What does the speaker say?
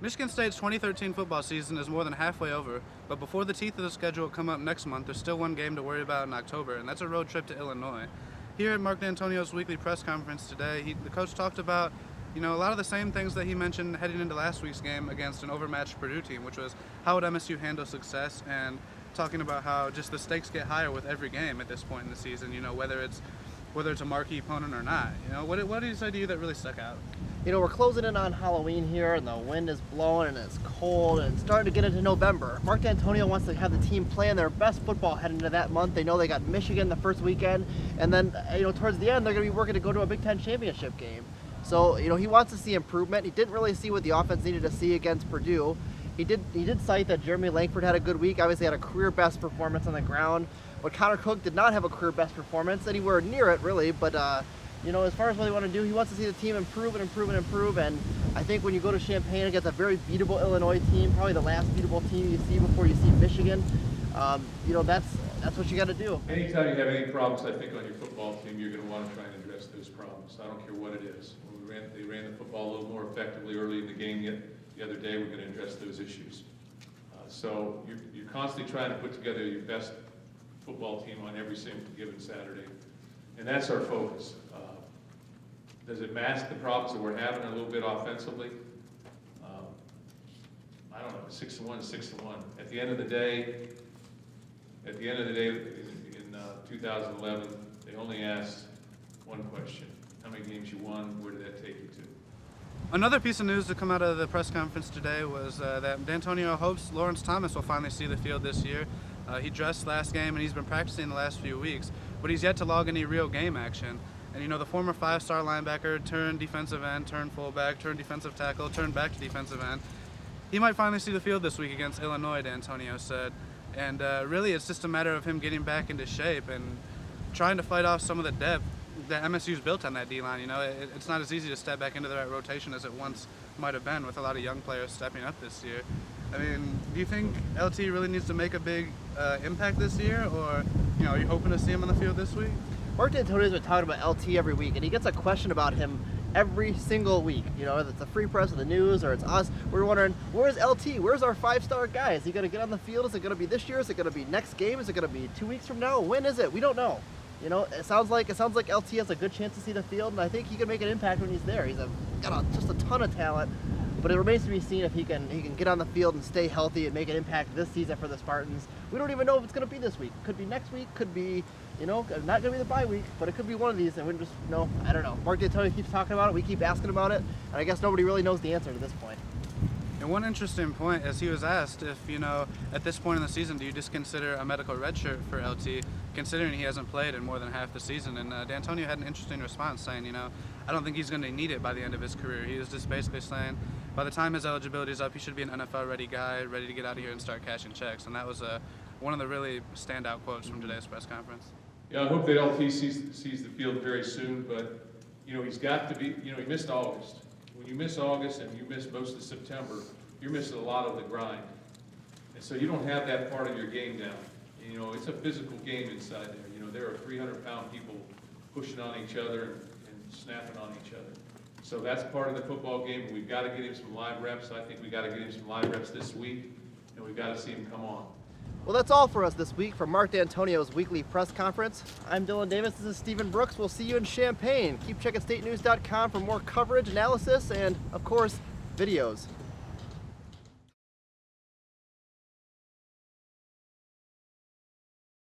Michigan State's 2013 football season is more than halfway over, but before the teeth of the schedule come up next month, there's still one game to worry about in October, and that's a road trip to Illinois. Here at Mark Dantonio's weekly press conference today, the coach talked about, a lot of the same things that he mentioned heading into last week's game against an overmatched Purdue team, which was how would MSU handle success, and talking about how just the stakes get higher with every game at this point in the season, whether it's a marquee opponent or not. What did he say to you that really stuck out? We're closing in on Halloween here, and the wind is blowing, and it's cold, and it's starting to get into November. Mark Dantonio wants to have the team playing their best football heading into that month. They know they got Michigan the first weekend, and then, towards the end, they're going to be working to go to a Big Ten championship game. So, he wants to see improvement. He didn't really see what the offense needed to see against Purdue. He did cite that Jeremy Langford had a good week. Obviously had a career best performance on the ground, but Connor Cook did not have a career best performance, anywhere near it, really, but as far as what they want to do, he wants to see the team improve and improve and improve. And I think when you go to Champaign against a very beatable Illinois team, probably the last beatable team you see before you see Michigan, that's what you got to do. Anytime you have any problems, I think, on your football team, you're going to want to try and address those problems. I don't care what it is. When they ran the football a little more effectively early in the game the other day, we're going to address those issues. So you're constantly trying to put together your best football team on every single given Saturday, and that's our focus. Does it mask the problems that we're having a little bit offensively? I don't know. 6-1 is 6-1. At the end of the day, in 2011, they only asked one question: how many games you won? Where did that take you to? Another piece of news to come out of the press conference today was that Dantonio hopes Lawrence Thomas will finally see the field this year. He dressed last game and he's been practicing the last few weeks, but he's yet to log any real game action. And the former 5-star linebacker turned defensive end, turned fullback, turned defensive tackle, turned back to defensive end. He might finally see the field this week against Illinois, Dantonio said. And really it's just a matter of him getting back into shape and trying to fight off some of the depth that MSU's built on that D-line. It's not as easy to step back into the right rotation as it once might have been with a lot of young players stepping up this year. I mean, do you think LT really needs to make a big impact this year, or are you hoping to see him on the field this week? Mark Dantonio's been talking about LT every week, and he gets a question about him every single week. Whether it's the Free Press or the news or it's us, we're wondering, where's LT? Where's our 5-star guy? Is he going to get on the field? Is it going to be this year? Is it going to be next game? Is it going to be 2 weeks from now? When is it? We don't know. It sounds like LT has a good chance to see the field, and I think he can make an impact when he's there. He's got just a ton of talent, but it remains to be seen if he can get on the field and stay healthy and make an impact this season for the Spartans. We don't even know if it's going to be this week. Could be next week. Could be, not going to be the bye week, but it could be one of these, and we just, I don't know. Mark Dantonio keeps talking about it. We keep asking about it, and I guess nobody really knows the answer to this point. And one interesting point is he was asked if, at this point in the season, do you just consider a medical redshirt for LT, considering he hasn't played in more than half the season? And Dantonio had an interesting response saying, I don't think he's going to need it by the end of his career. He was just basically saying by the time his eligibility is up, he should be an NFL-ready guy, ready to get out of here and start cashing checks. And that was one of the really standout quotes from today's press conference. Yeah, I hope that LT sees the field very soon, but, he's got to be, he missed August. When you miss August and you miss most of September, you're missing a lot of the grind. And so you don't have that part of your game down. It's a physical game inside there. There are 300-pound people pushing on each other and snapping on each other. So that's part of the football game. We've got to get him some live reps. I think we've got to get him some live reps this week, and we've got to see him come on. Well, that's all for us this week from Mark Dantonio's weekly press conference. I'm Dillon Davis. This is Stephen Brooks. We'll see you in Champaign. Keep checking statenews.com for more coverage, analysis, and, of course, videos.